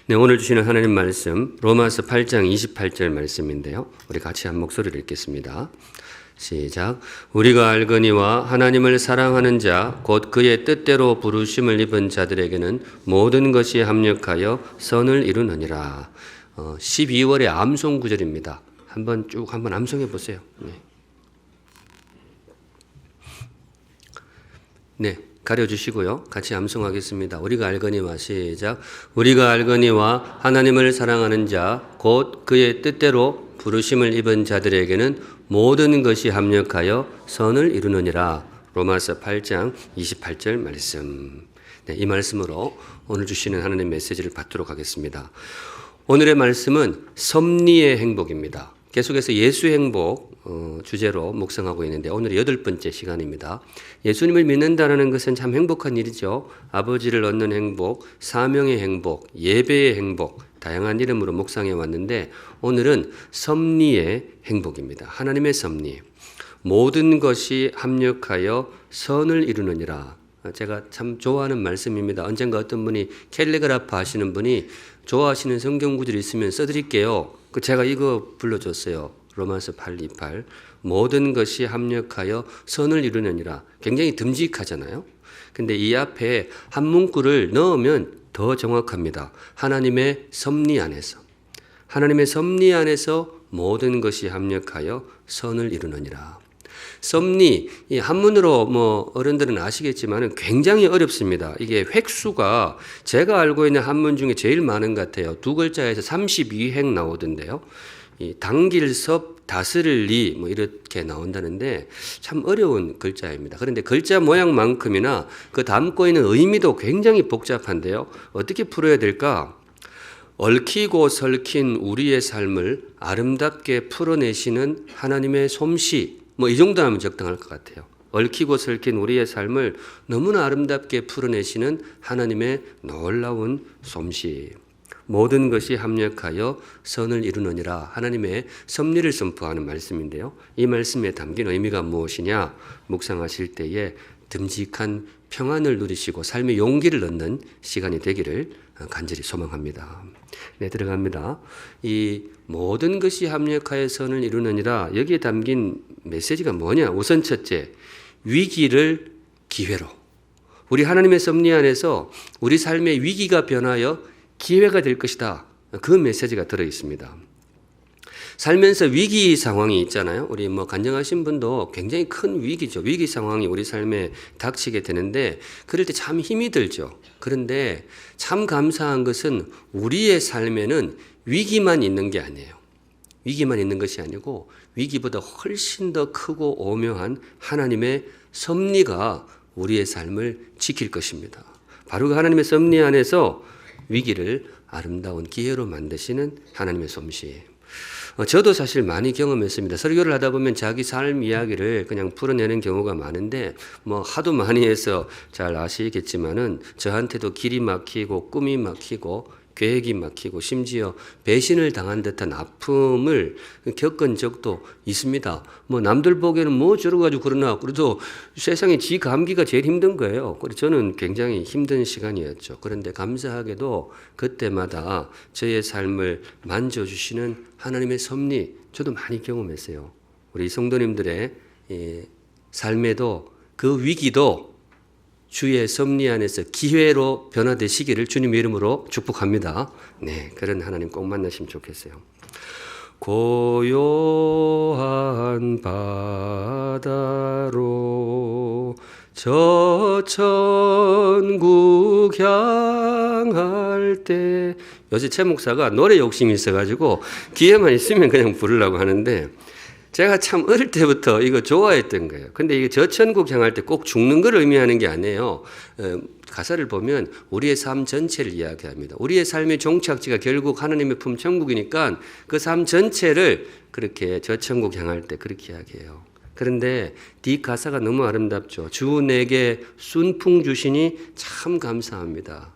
네, 오늘 주시는 하나님 말씀 로마서 8장 28절 말씀인데요. 우리 같이 한 목소리를 읽겠습니다. 시작. 우리가 알거니와 하나님을 사랑하는 자 곧 그의 뜻대로 부르심을 입은 자들에게는 모든 것이 합력하여 선을 이루느니라. 12월의 암송 구절입니다. 한번 암송해 보세요. 네. 가려주시고요. 같이 암송하겠습니다. 우리가 알거니와 시작. 우리가 알거니와 하나님을 사랑하는 자 곧 그의 뜻대로 부르심을 입은 자들에게는 모든 것이 합력하여 선을 이루느니라. 로마서 8장 28절 말씀. 네, 이 말씀으로 오늘 주시는 하나님 메시지를 받도록 하겠습니다. 오늘의 말씀은 섭리의 행복입니다. 계속해서 예수 행복 주제로 묵상하고 있는데 오늘이 8번째 시간입니다. 예수님을 믿는다는 것은 참 행복한 일이죠. 아버지를 얻는 행복, 사명의 행복, 예배의 행복, 다양한 이름으로 묵상해 왔는데 오늘은 섭리의 행복입니다. 하나님의 섭리. 모든 것이 합력하여 선을 이루느니라. 제가 참 좋아하는 말씀입니다. 언젠가 어떤 분이 캘리그라프 하시는 분이 좋아하시는 성경 구절이 있으면 써드릴게요. 제가 이거 불러줬어요. 로마서 8:28 모든 것이 합력하여 선을 이루느니라. 굉장히 듬직하잖아요. 근데 이 앞에 한 문구를 넣으면 더 정확합니다. 하나님의 섭리 안에서. 하나님의 섭리 안에서 모든 것이 합력하여 선을 이루느니라. 섭리, 이 한문으로 어른들은 아시겠지만 굉장히 어렵습니다. 이게 획수가 제가 알고 있는 한문 중에 제일 많은 것 같아요. 두 글자에서 32획 나오던데요. 이 당길섭 다스릴 리 이렇게 나온다는데 참 어려운 글자입니다. 그런데 글자 모양만큼이나 그 담고 있는 의미도 굉장히 복잡한데요. 어떻게 풀어야 될까? 얽히고 설킨 우리의 삶을 아름답게 풀어내시는 하나님의 솜씨. 이 정도 하면 적당할 것 같아요. 얽히고 설킨 우리의 삶을 너무나 아름답게 풀어내시는 하나님의 놀라운 솜씨. 모든 것이 합력하여 선을 이루느니라. 하나님의 섭리를 선포하는 말씀인데요. 이 말씀에 담긴 의미가 무엇이냐? 묵상하실 때에 듬직한 평안을 누리시고 삶의 용기를 얻는 시간이 되기를 간절히 소망합니다. 네, 들어갑니다. 이 모든 것이 합력하여 선을 이루느니라. 여기에 담긴 메시지가 뭐냐? 우선 첫째, 위기를 기회로. 우리 하나님의 섭리 안에서 우리 삶의 위기가 변하여 기회가 될 것이다. 그 메시지가 들어 있습니다. 살면서 위기 상황이 있잖아요. 우리 간증하신 분도 굉장히 큰 위기죠. 위기 상황이 우리 삶에 닥치게 되는데 그럴 때 참 힘이 들죠. 그런데 참 감사한 것은 우리의 삶에는 위기만 있는 게 아니에요. 위기만 있는 것이 아니고 위기보다 훨씬 더 크고 오묘한 하나님의 섭리가 우리의 삶을 지킬 것입니다. 바로 그 하나님의 섭리 안에서 위기를 아름다운 기회로 만드시는 하나님의 솜씨. 저도 사실 많이 경험했습니다. 설교를 하다 보면 자기 삶 이야기를 그냥 풀어내는 경우가 많은데 하도 많이 해서 잘 아시겠지만은 저한테도 길이 막히고 꿈이 막히고 계획이 막히고 심지어 배신을 당한 듯한 아픔을 겪은 적도 있습니다. 남들 보기에는 저러가지고 그러나 그래도 세상에 지 감기가 제일 힘든 거예요. 그래서 저는 굉장히 힘든 시간이었죠. 그런데 감사하게도 그때마다 저의 삶을 만져주시는 하나님의 섭리 저도 많이 경험했어요. 우리 성도님들의 삶에도 그 위기도 주의 섭리 안에서 기회로 변화되시기를 주님의 이름으로 축복합니다. 네, 그런 하나님 꼭 만나시면 좋겠어요. 고요한 바다로 저 천국 향할 때 요새 최 목사가 노래 욕심이 있어가지고 기회만 있으면 그냥 부르려고 하는데 제가 참 어릴 때부터 이거 좋아했던 거예요. 근데 이게 저 천국 향할 때 꼭 죽는 걸 의미하는 게 아니에요. 가사를 보면 우리의 삶 전체를 이야기합니다. 우리의 삶의 종착지가 결국 하나님의 품 천국이니까 그 삶 전체를 그렇게 저 천국 향할 때 그렇게 이야기해요. 그런데 뒷 가사가 너무 아름답죠. 주 내게 순풍 주시니 참 감사합니다.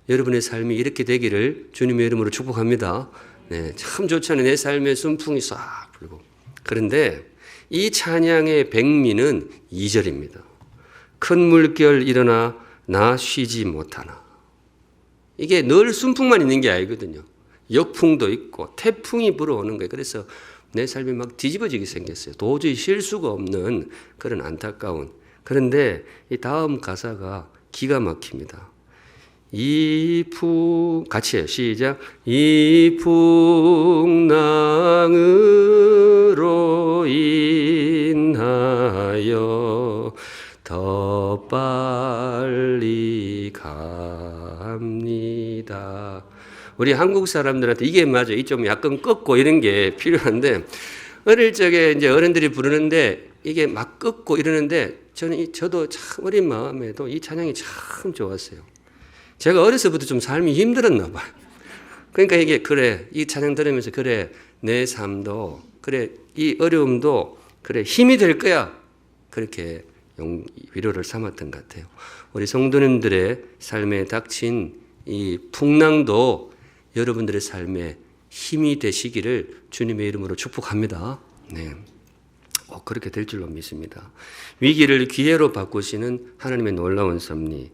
여러분의 삶이 이렇게 되기를 주님의 이름으로 축복합니다. 네, 참 좋잖아요. 내 삶에 순풍이 싹 불고. 그런데 이 찬양의 백미는 2절입니다. 큰 물결 일어나 나 쉬지 못하나. 이게 늘 순풍만 있는 게 아니거든요. 역풍도 있고 태풍이 불어오는 거예요. 그래서 내 삶이 막 뒤집어지게 생겼어요. 도저히 쉴 수가 없는 그런 안타까운. 그런데 이 다음 가사가 기가 막힙니다. 같이 해요. 시작. 이 풍랑으로 인하여 더 빨리 갑니다. 우리 한국 사람들한테 이게 맞아요. 이 좀 약간 꺾고 이런 게 필요한데, 어릴 적에 이제 어른들이 부르는데 이게 막 꺾고 이러는데 저도 참 어린 마음에도 이 찬양이 참 좋았어요. 제가 어려서부터 좀 삶이 힘들었나 봐요. 그러니까 이게 그래, 이 찬양 들으면서 그래, 내 삶도 그래, 이 어려움도 그래, 힘이 될 거야. 그렇게 위로를 삼았던 것 같아요. 우리 성도님들의 삶에 닥친 이 풍랑도 여러분들의 삶에 힘이 되시기를 주님의 이름으로 축복합니다. 네. 그렇게 될 줄로 믿습니다. 위기를 기회로 바꾸시는 하나님의 놀라운 섭리.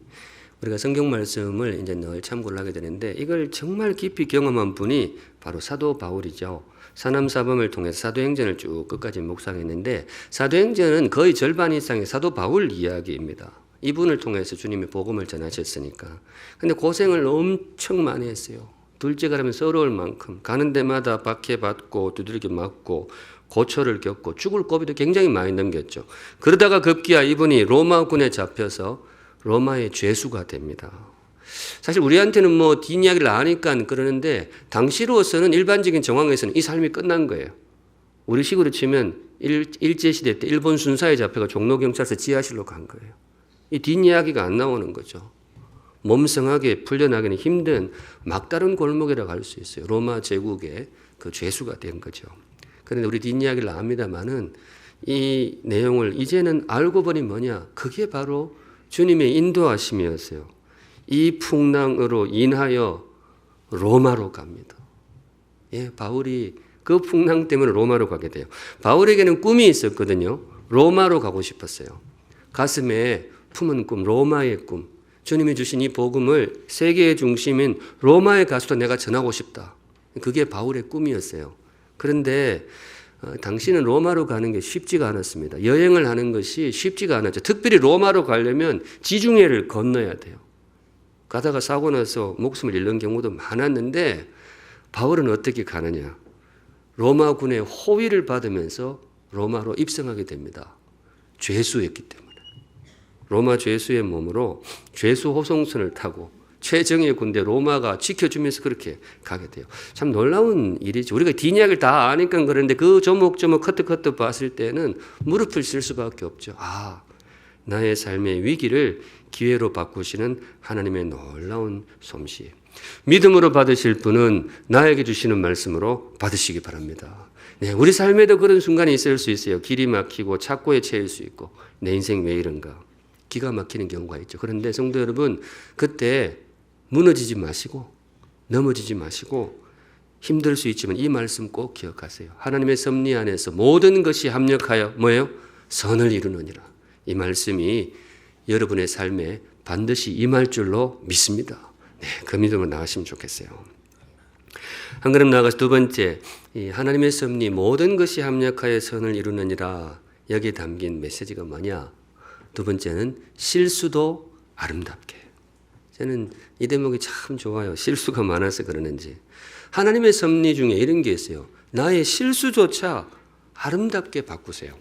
우리가 성경 말씀을 이제 늘 참고를 하게 되는데 이걸 정말 깊이 경험한 분이 바로 사도 바울이죠. 사남사범을 통해서 사도행전을 쭉 끝까지 묵상했는데 사도행전은 거의 절반 이상의 사도 바울 이야기입니다. 이분을 통해서 주님의 복음을 전하셨으니까. 근데 고생을 엄청 많이 했어요. 둘째 가라면 서러울 만큼 가는 데마다 박해받고 두들겨 맞고 고초를 겪고 죽을 고비도 굉장히 많이 넘겼죠. 그러다가 급기야 이분이 로마군에 잡혀서 로마의 죄수가 됩니다. 사실 우리한테는 뭐 뒷이야기를 아니까 그러는데 당시로서는 일반적인 정황에서는 이 삶이 끝난 거예요. 우리 식으로 치면 일제시대 때 일본 순사에 잡혀가 종로경찰서 지하실로 간 거예요. 이 뒷이야기가 안 나오는 거죠. 몸성하게 풀려나기는 힘든 막다른 골목이라고 할 수 있어요. 로마 제국의 그 죄수가 된 거죠. 그런데 우리 뒷이야기를 압니다마는 이 내용을 이제는 알고 보니 뭐냐? 그게 바로 주님의 인도하심이었어요. 이 풍랑으로 인하여 로마로 갑니다. 예, 바울이 그 풍랑 때문에 로마로 가게 돼요. 바울에게는 꿈이 있었거든요. 로마로 가고 싶었어요. 가슴에 품은 꿈, 로마의 꿈. 주님이 주신 이 복음을 세계의 중심인 로마에 가서도 내가 전하고 싶다. 그게 바울의 꿈이었어요. 그런데 당시는 로마로 가는 게 쉽지가 않았습니다. 여행을 하는 것이 쉽지가 않았죠. 특별히 로마로 가려면 지중해를 건너야 돼요. 가다가 사고 나서 목숨을 잃는 경우도 많았는데 바울은 어떻게 가느냐. 로마군의 호위를 받으면서 로마로 입성하게 됩니다. 죄수였기 때문에. 로마 죄수의 몸으로 죄수 호송선을 타고 최정예 군대 로마가 지켜주면서 그렇게 가게 돼요. 참 놀라운 일이죠. 우리가 뒷이야기를 다 아니까 그런데 그 조목조목 커트커트 봤을 때는 무릎을 쓸 수밖에 없죠. 나의 삶의 위기를 기회로 바꾸시는 하나님의 놀라운 솜씨. 믿음으로 받으실 분은 나에게 주시는 말씀으로 받으시기 바랍니다. 네, 우리 삶에도 그런 순간이 있을 수 있어요. 길이 막히고 착고에 채일 수 있고 내 인생 왜 이런가. 기가 막히는 경우가 있죠. 그런데 성도 여러분, 그때 무너지지 마시고 넘어지지 마시고 힘들 수 있지만 이 말씀 꼭 기억하세요. 하나님의 섭리 안에서 모든 것이 합력하여 뭐예요? 선을 이루느니라. 이 말씀이 여러분의 삶에 반드시 임할 줄로 믿습니다. 네, 그 믿음으로 나가시면 좋겠어요. 한 걸음 나아가서 두 번째, 이 하나님의 섭리 모든 것이 합력하여 선을 이루느니라. 여기에 담긴 메시지가 뭐냐? 두 번째는 실수도 아름답게. 저는 이 대목이 참 좋아요. 실수가 많아서 그러는지. 하나님의 섭리 중에 이런 게 있어요. 나의 실수조차 아름답게 바꾸세요.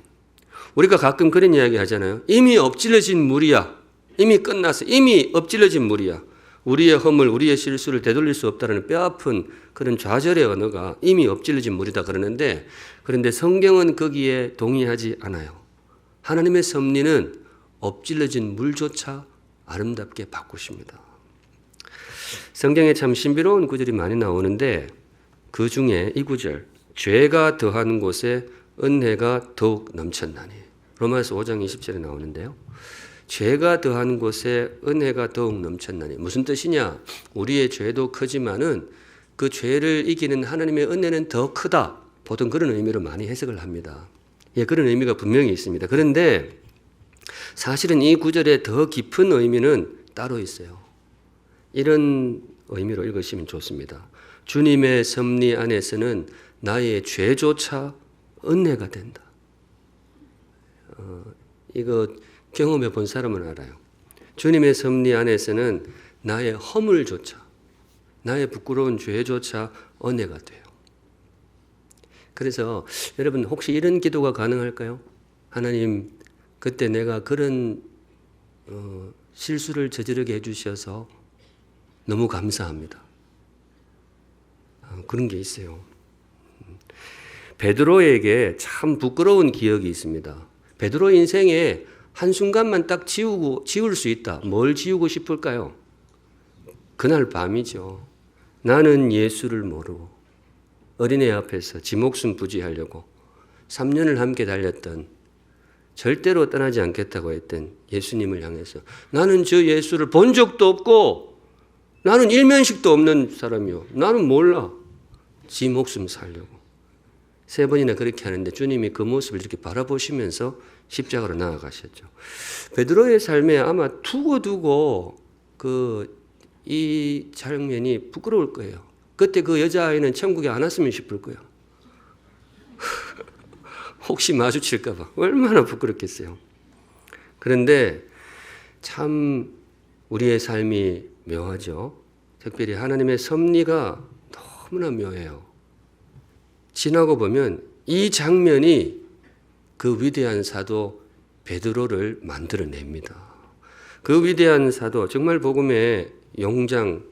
우리가 가끔 그런 이야기 하잖아요. 이미 엎질러진 물이야. 이미 끝났어. 이미 엎질러진 물이야. 우리의 허물, 우리의 실수를 되돌릴 수 없다는 뼈아픈 그런 좌절의 언어가 이미 엎질러진 물이다 그러는데, 그런데 성경은 거기에 동의하지 않아요. 하나님의 섭리는 엎질러진 물조차 아름답게 바꾸십니다. 성경에 참 신비로운 구절이 많이 나오는데 그 중에 이 구절, 죄가 더한 곳에 은혜가 더욱 넘쳤나니. 로마서 5장 20절에 나오는데요. 죄가 더한 곳에 은혜가 더욱 넘쳤나니. 무슨 뜻이냐? 우리의 죄도 크지만은 그 죄를 이기는 하나님의 은혜는 더 크다. 보통 그런 의미로 많이 해석을 합니다. 예, 그런 의미가 분명히 있습니다. 그런데 사실은 이 구절의 더 깊은 의미는 따로 있어요. 이런 의미로 읽으시면 좋습니다. 주님의 섭리 안에서는 나의 죄조차 은혜가 된다. 이거 경험해 본 사람은 알아요. 주님의 섭리 안에서는 나의 허물조차, 나의 부끄러운 죄조차 은혜가 돼요. 그래서 여러분 혹시 이런 기도가 가능할까요? 하나님, 그때 내가 그런 실수를 저지르게 해주셔서 너무 감사합니다. 그런 게 있어요. 베드로에게 참 부끄러운 기억이 있습니다. 베드로 인생에 한순간만 딱 지울 수 있다. 뭘 지우고 싶을까요? 그날 밤이죠. 나는 예수를 모르고 어린애 앞에서 지 목숨 부지하려고 3년을 함께 달렸던, 절대로 떠나지 않겠다고 했던 예수님을 향해서 나는 저 예수를 본 적도 없고 나는 일면식도 없는 사람이요. 나는 몰라. 지 목숨 살려고 3번이나 그렇게 하는데 주님이 그 모습을 이렇게 바라보시면서 십자가로 나아가셨죠. 베드로의 삶에 아마 두고두고 이 장면이 부끄러울 거예요. 그때 그 여자아이는 천국에 안 왔으면 싶을 거예요. 혹시 마주칠까 봐 얼마나 부끄럽겠어요. 그런데 참 우리의 삶이 묘하죠. 특별히 하나님의 섭리가 너무나 묘해요. 지나고 보면 이 장면이 그 위대한 사도 베드로를 만들어냅니다. 그 위대한 사도, 정말 복음의 용장,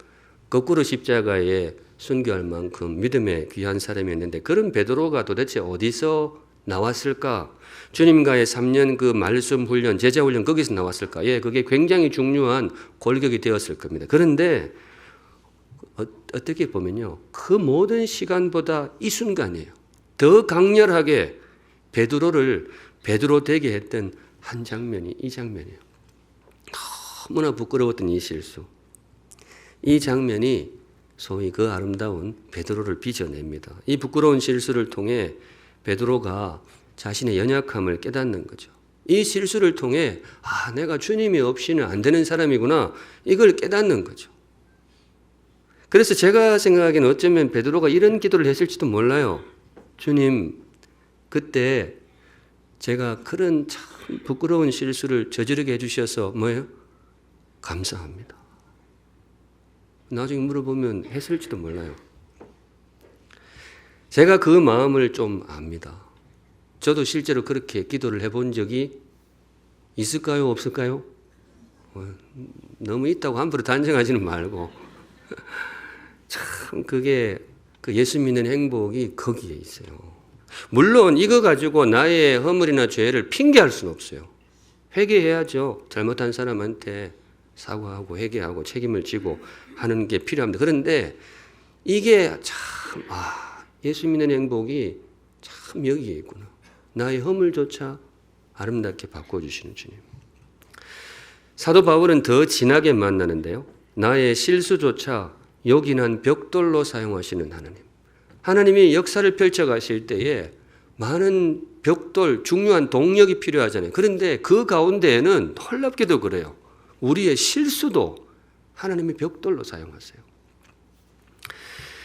거꾸로 십자가에 순교할 만큼 믿음의 귀한 사람이었는데 그런 베드로가 도대체 어디서 나왔을까? 주님과의 3년 그 말씀 훈련, 제자 훈련 거기서 나왔을까? 예, 그게 굉장히 중요한 골격이 되었을 겁니다. 그런데 어떻게 보면요, 그 모든 시간보다 이 순간이에요. 더 강렬하게 베드로를 베드로 되게 했던 한 장면이 이 장면이에요. 너무나 부끄러웠던 이 실수. 이 장면이 소위 그 아름다운 베드로를 빚어냅니다. 이 부끄러운 실수를 통해 베드로가 자신의 연약함을 깨닫는 거죠. 이 실수를 통해 내가 주님이 없이는 안 되는 사람이구나, 이걸 깨닫는 거죠. 그래서 제가 생각하기에는 어쩌면 베드로가 이런 기도를 했을지도 몰라요. 주님, 그때 제가 그런 참 부끄러운 실수를 저지르게 해주셔서 뭐예요? 감사합니다. 나중에 물어보면 했을지도 몰라요. 제가 그 마음을 좀 압니다. 저도 실제로 그렇게 기도를 해본 적이 있을까요? 없을까요? 너무 있다고 함부로 단정하지는 말고 참 그게 그 예수 믿는 행복이 거기에 있어요. 물론 이거 가지고 나의 허물이나 죄를 핑계할 수는 없어요. 회개해야죠. 잘못한 사람한테 사과하고 회개하고 책임을 지고 하는 게 필요합니다. 그런데 이게 참 예수 믿는 행복이 참 여기에 있구나. 나의 허물조차 아름답게 바꿔주시는 주님. 사도 바울은 더 진하게 만나는데요. 나의 실수조차 요긴한 벽돌로 사용하시는 하나님. 하나님이 역사를 펼쳐가실 때에 많은 벽돌, 중요한 동력이 필요하잖아요. 그런데 그 가운데에는 놀랍게도 그래요. 우리의 실수도 하나님이 벽돌로 사용하세요.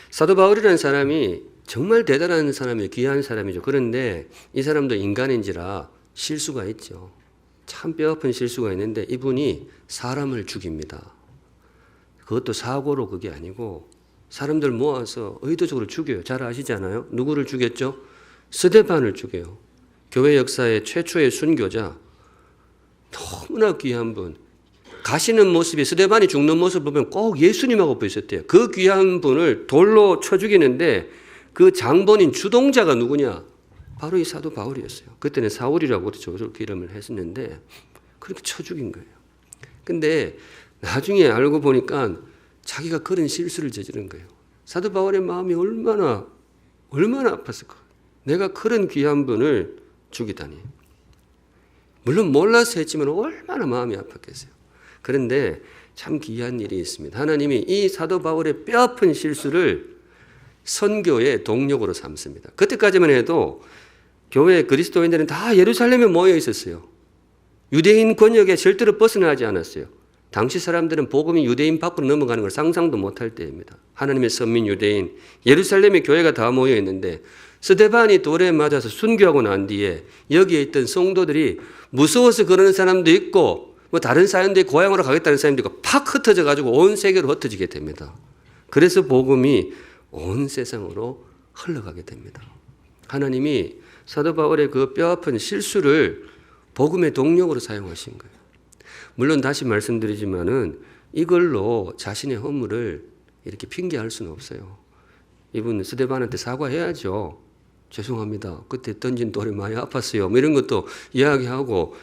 사도 바울이라는 사람이 정말 대단한 사람이에요. 귀한 사람이죠. 그런데 이 사람도 인간인지라 실수가 있죠. 참 뼈아픈 실수가 있는데 이분이 사람을 죽입니다. 그것도 사고로 그게 아니고 사람들 모아서 의도적으로 죽여요. 잘 아시잖아요. 누구를 죽였죠? 스데반을 죽여요. 교회 역사의 최초의 순교자, 너무나 귀한 분. 가시는 모습이, 스데반이 죽는 모습 보면 꼭 예수님하고 보였었대요. 그 귀한 분을 돌로 쳐 죽이는데 그 장본인 주동자가 누구냐? 바로 이 사도 바울이었어요. 그때는 사울이라고 저렇게 이름을 했었는데 그렇게 쳐 죽인 거예요. 근데 나중에 알고 보니까 자기가 그런 실수를 저지른 거예요. 사도 바울의 마음이 얼마나 아팠을까. 내가 그런 귀한 분을 죽이다니. 물론 몰라서 했지만 얼마나 마음이 아팠겠어요. 그런데 참 귀한 일이 있습니다. 하나님이 이 사도 바울의 뼈아픈 실수를 선교의 동력으로 삼습니다. 그때까지만 해도 교회 그리스도인들은 다 예루살렘에 모여 있었어요. 유대인 권역에 절대로 벗어나지 않았어요. 당시 사람들은 복음이 유대인 밖으로 넘어가는 걸 상상도 못할 때입니다. 하나님의 선민 유대인, 예루살렘에 교회가 다 모여 있는데 스데반이 돌에 맞아서 순교하고 난 뒤에 여기에 있던 성도들이 무서워서 그러는 사람도 있고 뭐 다른 사람들이 고향으로 가겠다는 사람도 있고 팍 흩어져 가지고 온 세계로 흩어지게 됩니다. 그래서 복음이 온 세상으로 흘러가게 됩니다. 하나님이 사도 바울의 그 뼈아픈 실수를 복음의 동력으로 사용하신 거예요. 물론 다시 말씀드리지만은 이걸로 자신의 허물을 이렇게 핑계할 수는 없어요. 이분 스데반한테 사과해야죠. 죄송합니다. 그때 던진 돌이 많이 아팠어요. 뭐 이런 것도 이야기하고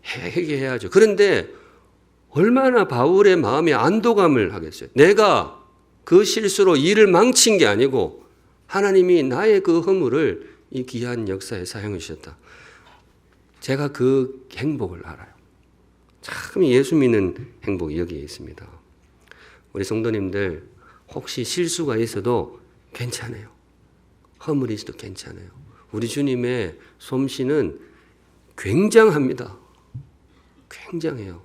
회개해야죠. 그런데 얼마나 바울의 마음에 안도감을 하겠어요. 내가 그 실수로 일을 망친 게 아니고 하나님이 나의 그 허물을 이 귀한 역사에 사용해 주셨다. 제가 그 행복을 알아요. 참 예수 믿는 행복이 여기에 있습니다. 우리 성도님들 혹시 실수가 있어도 괜찮아요. 허물이 있어도 괜찮아요. 우리 주님의 솜씨는 굉장합니다. 굉장해요.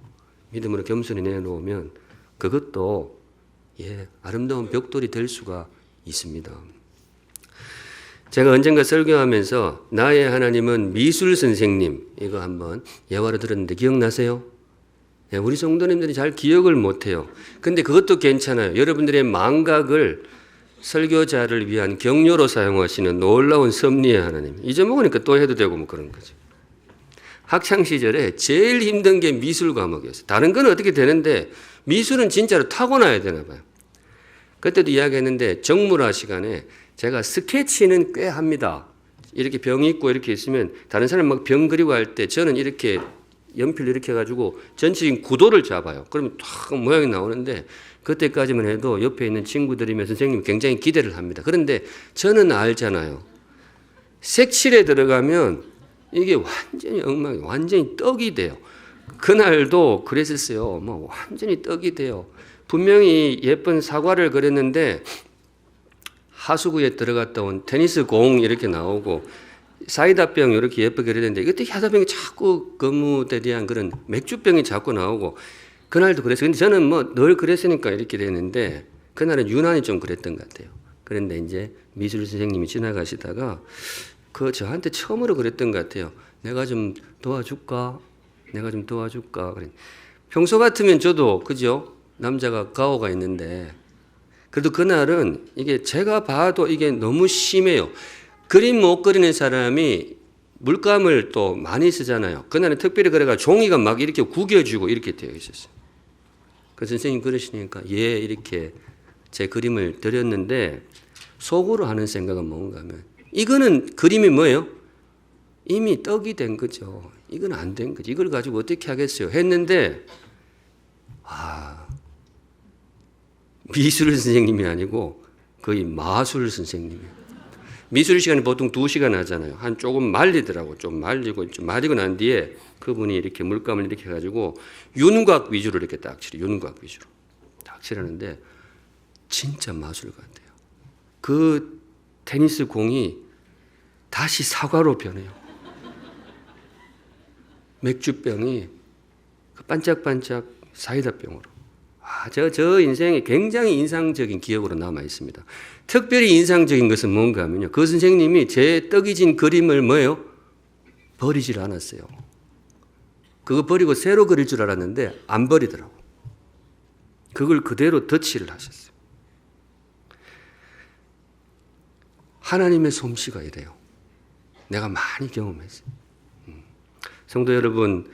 믿음으로 겸손히 내놓으면 그것도 아름다운 벽돌이 될 수가 있습니다. 제가 언젠가 설교하면서 나의 하나님은 미술 선생님 이거 한번 예화로 들었는데 기억나세요? 우리 성도님들이 잘 기억을 못해요. 근데 그것도 괜찮아요. 여러분들의 망각을 설교자를 위한 격려로 사용하시는 놀라운 섭리의 하나님. 잊어먹으니까 또 해도 되고 뭐 그런 거죠. 학창 시절에 제일 힘든 게 미술 과목이었어요. 다른 건 어떻게 되는데 미술은 진짜로 타고나야 되나 봐요. 그때도 이야기했는데 정물화 시간에 제가 스케치는 꽤 합니다. 이렇게 병이 있고 이렇게 있으면 다른 사람 막 병 그리고 할 때 저는 이렇게 연필로 이렇게 해가지고 전체적인 구도를 잡아요. 그러면 탁 모양이 나오는데 그때까지만 해도 옆에 있는 친구들이면 선생님이 굉장히 기대를 합니다. 그런데 저는 알잖아요. 색칠에 들어가면 이게 완전히 엉망이 완전히 떡이 돼요. 그날도 그랬었어요. 뭐 완전히 떡이 돼요. 분명히 예쁜 사과를 그렸는데 하수구에 들어갔다 온 테니스 공 이렇게 나오고 사이다병 이렇게 예쁘게 그렸는데 이때 사이다병이 자꾸 거무에 대한 그런 맥주병이 자꾸 나오고 그날도 그랬어요. 근데 저는 뭐 늘 그랬으니까 이렇게 됐는데 그날은 유난히 좀 그랬던 것 같아요. 그런데 이제 미술 선생님이 지나가시다가 그 저한테 처음으로 그랬던 것 같아요. 내가 좀 도와줄까? 내가 좀 도와줄까? 그래. 평소 같으면 저도 그죠? 남자가 가오가 있는데 그래도 그날은 이게 제가 봐도 이게 너무 심해요. 그림 못 그리는 사람이 물감을 또 많이 쓰잖아요. 그날은 특별히 그래가 종이가 막 이렇게 구겨지고 이렇게 되어 있었어요. 그 선생님 그러시니까 이렇게 제 그림을 드렸는데 속으로 하는 생각은 뭔가 하면 이거는 그림이 뭐예요? 이미 떡이 된 거죠. 이건 안 된 거지. 이걸 가지고 어떻게 하겠어요? 했는데 미술 선생님이 아니고 거의 마술 선생님이에요. 미술 시간이 보통 2시간 하잖아요. 한 조금 말리더라고. 좀 말리고 좀 마르고 난 뒤에 그분이 이렇게 물감을 이렇게 해가지고 윤곽 위주로 이렇게 딱 칠해요. 윤곽 위주로 딱 칠하는데 진짜 마술 같아요. 그 테니스 공이 다시 사과로 변해요. 맥주병이 반짝반짝 사이다병으로. 저 인생에 굉장히 인상적인 기억으로 남아 있습니다. 특별히 인상적인 것은 뭔가 하면요. 그 선생님이 제 떡이 진 그림을 뭐예요? 버리질 않았어요. 그거 버리고 새로 그릴 줄 알았는데 안 버리더라고. 그걸 그대로 덧칠을 하셨어요. 하나님의 솜씨가 이래요. 내가 많이 경험했어요. 성도 여러분,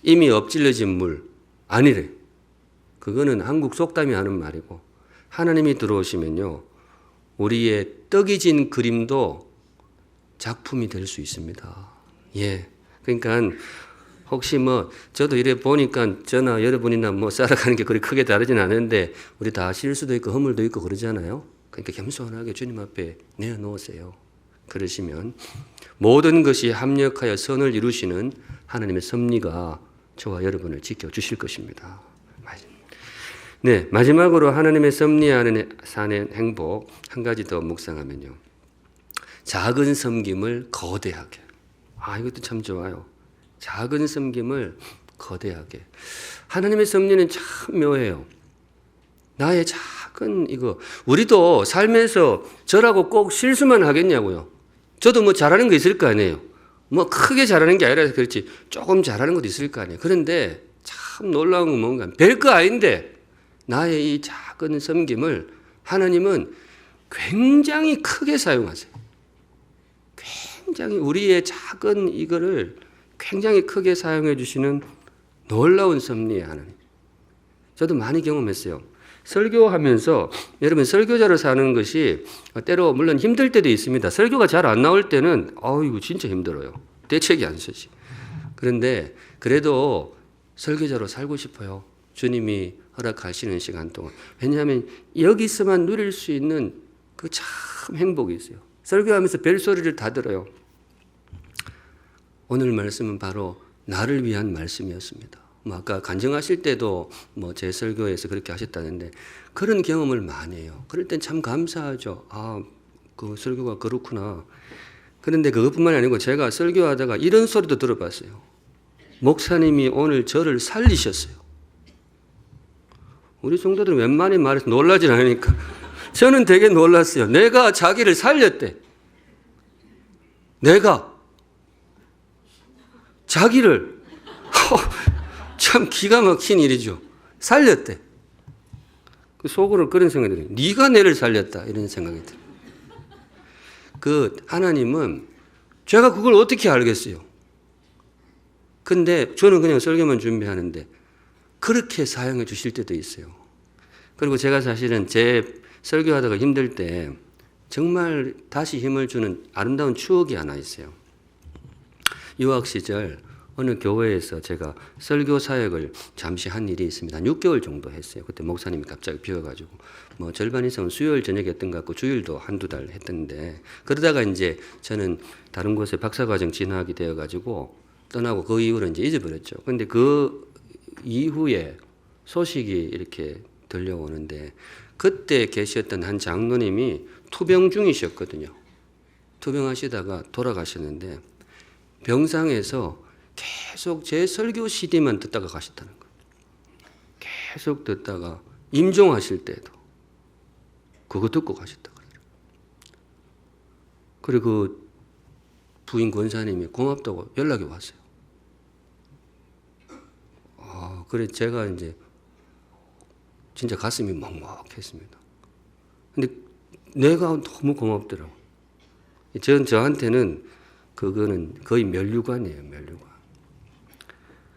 이미 엎질러진 물 아니래. 그거는 한국 속담이 하는 말이고 하나님이 들어오시면요. 우리의 떡이 진 그림도 작품이 될 수 있습니다. 그러니까 혹시 뭐 저도 이래 보니까 저나 여러분이나 뭐 살아가는 게 그리 크게 다르진 않은데 우리 다 실수도 있고 허물도 있고 그러잖아요. 그러니까 겸손하게 주님 앞에 내어놓으세요. 그러시면 모든 것이 합력하여 선을 이루시는 하나님의 섭리가 저와 여러분을 지켜주실 것입니다. 마지막으로 하나님의 섭리 안에 사는 행복 한 가지 더 묵상하면요. 작은 섬김을 거대하게. 이것도 참 좋아요. 작은 섬김을 거대하게. 하나님의 섭리는 참 묘해요. 나의 작은 이거. 우리도 삶에서 저라고 꼭 실수만 하겠냐고요. 저도 뭐 잘하는 거 있을 거 아니에요. 뭐 크게 잘하는 게 아니라 그렇지 조금 잘하는 것도 있을 거 아니에요. 그런데 참 놀라운 건 뭔가 별거 아닌데 나의 이 작은 섬김을 하나님은 굉장히 크게 사용하세요. 굉장히 우리의 작은 이거를 굉장히 크게 사용해 주시는 놀라운 섭리의 하나님. 저도 많이 경험했어요. 설교하면서 여러분 설교자로 사는 것이 때로 물론 힘들 때도 있습니다. 설교가 잘 안 나올 때는 이거 진짜 힘들어요. 대책이 안 서지. 그런데 그래도 설교자로 살고 싶어요. 주님이 허락하시는 시간 동안. 왜냐하면 여기서만 누릴 수 있는 그 참 행복이 있어요. 설교하면서 벨소리를 다 들어요. 오늘 말씀은 바로 나를 위한 말씀이었습니다. 아까 간증하실 때도 제 설교에서 그렇게 하셨다는데 그런 경험을 많이 해요. 그럴 땐 참 감사하죠. 그 설교가 그렇구나. 그런데 그것뿐만이 아니고 제가 설교하다가 이런 소리도 들어봤어요. 목사님이 오늘 저를 살리셨어요. 우리 성도들은 웬만히 말해서 놀라진 않으니까 저는 되게 놀랐어요. 내가 자기를 살렸대. 내가 자기를 참 기가 막힌 일이죠. 살렸대. 그 속으로 그런 생각이 들어요. 네가 내를 살렸다 이런 생각이 들어요. 그 하나님은 제가 그걸 어떻게 알겠어요. 근데 저는 그냥 설교만 준비하는데 그렇게 사용해 주실 때도 있어요. 그리고 제가 사실은 제 설교하다가 힘들 때 정말 다시 힘을 주는 아름다운 추억이 하나 있어요. 유학 시절 어느 교회에서 제가 설교 사역을 잠시 한 일이 있습니다. 한 6개월 정도 했어요. 그때 목사님이 갑자기 비워가지고 절반 이상은 수요일 저녁에 했던 것 같고 주일도 한두 달 했던데 그러다가 이제 저는 다른 곳에 박사과정 진학이 되어가지고 떠나고 그 이후로 이제 잊어버렸죠. 근데 그 이후에 소식이 이렇게 들려오는데 그때 계셨던 한 장로님이 투병 중이셨거든요. 투병하시다가 돌아가셨는데 병상에서 계속 제 설교 CD만 듣다가 가셨다는 거예요. 계속 듣다가 임종하실 때도 그거 듣고 가셨다 그래요. 그리고 그 부인 권사님이 고맙다고 연락이 왔어요. 그래 제가 이제 진짜 가슴이 먹먹했습니다. 근데 내가 너무 고맙더라고. 저한테는 그거는 거의 면류관이에요, 면류관.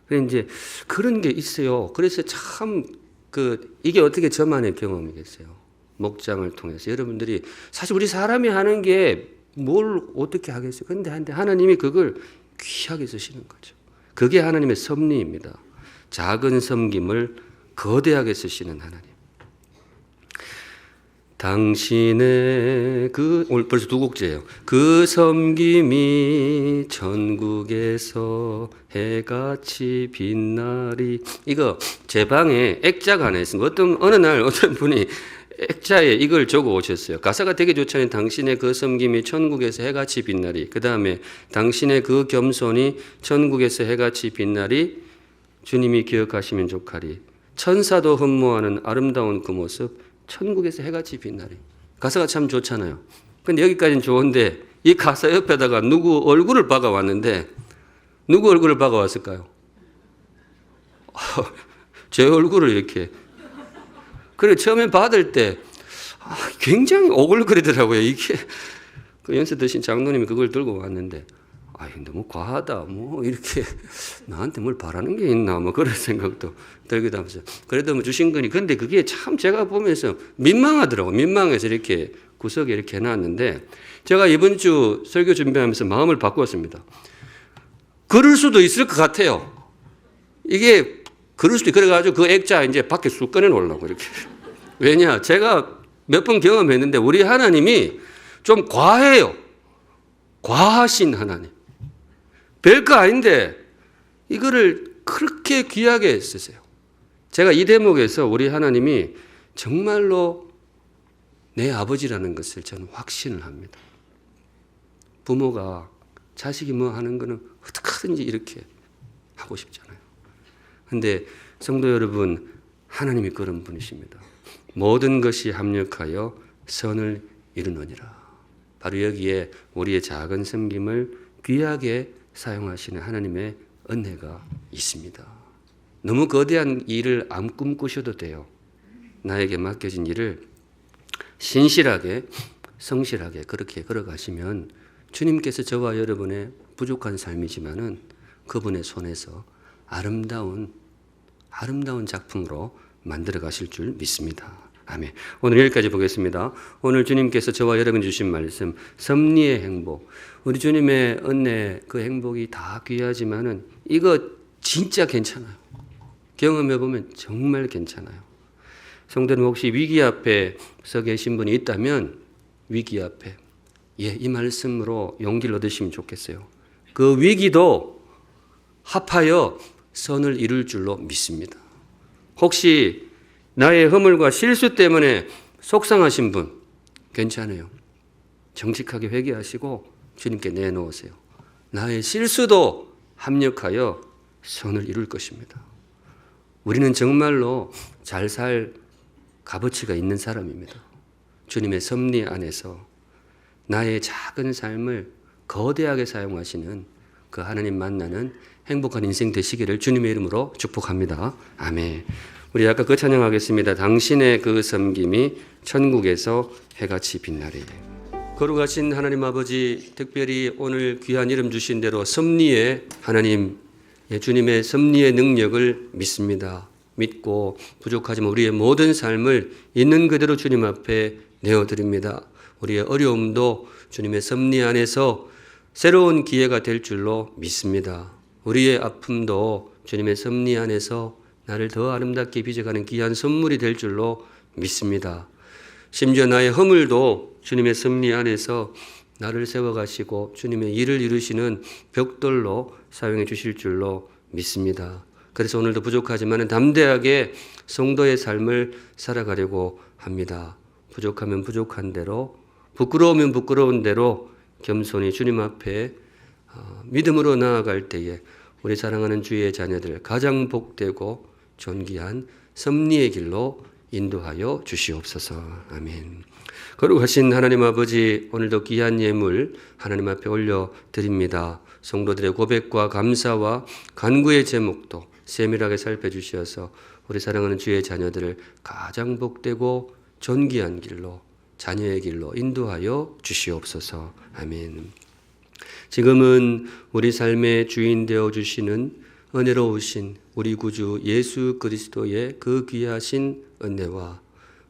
그래 이제 그런 게 있어요. 그래서 참 이게 어떻게 저만의 경험이겠어요. 목장을 통해서 여러분들이 사실 우리 사람이 하는 게 뭘 어떻게 하겠어요. 그런데 하나님이 그걸 귀하게 쓰시는 거죠. 그게 하나님의 섭리입니다. 작은 섬김을 거대하게 쓰시는 하나님. 당신의 오늘 벌써 두 곡째예요. 그 섬김이 천국에서 해같이 빛나리. 이거 제 방에 액자가 하나 있습니다. 어느 날 어떤 분이 액자에 이걸 적어 오셨어요. 가사가 되게 좋잖아요. 당신의 그 섬김이 천국에서 해같이 빛나리. 그 다음에 당신의 그 겸손이 천국에서 해같이 빛나리. 주님이 기억하시면 좋하리. 천사도 흠모하는 아름다운 그 모습. 천국에서 해같이 빛나리. 가사가 참 좋잖아요. 근데 여기까지는 좋은데 이 가사 옆에다가 누구 얼굴을 박아왔는데 누구 얼굴을 박아왔을까요? 제 얼굴을 이렇게. 그래 처음에 받을 때 굉장히 오글거리더라고요. 이게 그 연세 드신 장로님이 그걸 들고 왔는데 너무 과하다. 이렇게 나한테 뭘 바라는 게 있나 그런 생각도 들기도 하면서 그래도 주신 거니. 근데 그게 참 제가 보면서 민망하더라고요. 민망해서 이렇게 구석에 이렇게 해놨는데 제가 이번 주 설교 준비하면서 마음을 바꾸었습니다. 그럴 수도 있을 것 같아요. 이게 그럴 수도 그래가지고 그 액자 이제 밖에 쑥 꺼내놓으려고 이렇게. 왜냐 제가 몇 번 경험했는데 우리 하나님이 좀 과해요. 과하신 하나님. 별거 아닌데 이거를 그렇게 귀하게 쓰세요. 제가 이 대목에서 우리 하나님이 정말로 내 아버지라는 것을 저는 확신을 합니다. 부모가 자식이 뭐 하는 거는 어떻게든지 이렇게 하고 싶잖아요. 근데 성도 여러분, 하나님이 그런 분이십니다. 모든 것이 합력하여 선을 이루느니라. 바로 여기에 우리의 작은 섬김을 귀하게 사용하시는 하나님의 은혜가 있습니다. 너무 거대한 일을 안 꿈꾸셔도 돼요. 나에게 맡겨진 일을 신실하게 성실하게 그렇게 걸어가시면 주님께서 저와 여러분의 부족한 삶이지만은 그분의 손에서 아름다운 작품으로 만들어 가실 줄 믿습니다. 아멘. 오늘 여기까지 보겠습니다. 오늘 주님께서 저와 여러분 주신 말씀, 섭리의 행복. 우리 주님의 은혜, 그 행복이 다 귀하지만은 이거 진짜 괜찮아요. 경험해 보면 정말 괜찮아요. 성도님, 혹시 위기 앞에 서 계신 분이 있다면 위기 앞에 이 말씀으로 용기를 얻으시면 좋겠어요. 그 위기도 합하여 선을 이룰 줄로 믿습니다. 혹시 나의 허물과 실수 때문에 속상하신 분 괜찮아요. 정직하게 회개하시고 주님께 내놓으세요. 나의 실수도 합력하여 선을 이룰 것입니다. 우리는 정말로 잘 살 값어치가 있는 사람입니다. 주님의 섭리 안에서 나의 작은 삶을 거대하게 사용하시는 그 하나님 만나는 행복한 인생 되시기를 주님의 이름으로 축복합니다. 아멘. 우리 아까 그 찬양하겠습니다. 당신의 그 섬김이 천국에서 해같이 빛나리. 거룩하신 하나님 아버지, 특별히 오늘 귀한 이름 주신 대로 섭리의 하나님, 주님의 섭리의 능력을 믿습니다. 믿고 부족하지만 우리의 모든 삶을 있는 그대로 주님 앞에 내어드립니다. 우리의 어려움도 주님의 섭리 안에서 새로운 기회가 될 줄로 믿습니다. 우리의 아픔도 주님의 섭리 안에서 나를 더 아름답게 빚어가는 귀한 선물이 될 줄로 믿습니다. 심지어 나의 허물도 주님의 섭리 안에서 나를 세워가시고 주님의 일을 이루시는 벽돌로 사용해 주실 줄로 믿습니다. 그래서 오늘도 부족하지만 담대하게 성도의 삶을 살아가려고 합니다. 부족하면 부족한 대로, 부끄러우면 부끄러운 대로 겸손히 주님 앞에 믿음으로 나아갈 때에 우리 사랑하는 주의 자녀들 가장 복되고 존귀한 섭리의 길로 인도하여 주시옵소서. 아멘. 거룩하신 하나님 아버지, 오늘도 귀한 예물 하나님 앞에 올려드립니다. 성도들의 고백과 감사와 간구의 제목도 세밀하게 살펴주셔서 우리 사랑하는 주의 자녀들을 가장 복되고 존귀한 길로, 자녀의 길로 인도하여 주시옵소서. 아멘. 지금은 우리 삶의 주인 되어 주시는 은혜로우신 우리 구주 예수 그리스도의 그 귀하신 은혜와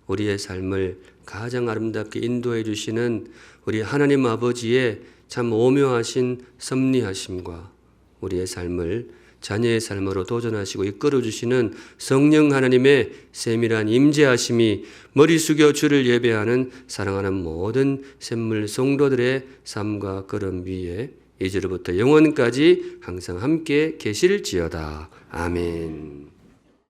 우리의 삶을 가장 아름답게 인도해 주시는 우리 하나님 아버지의 참 오묘하신 섭리하심과 우리의 삶을 자녀의 삶으로 도전하시고 이끌어 주시는 성령 하나님의 세밀한 임재하심이 머리 숙여 주를 예배하는 사랑하는 모든 샘물 성도들의 삶과 걸음 위에 이제로부터 영원까지 항상 함께 계실지어다. 아멘.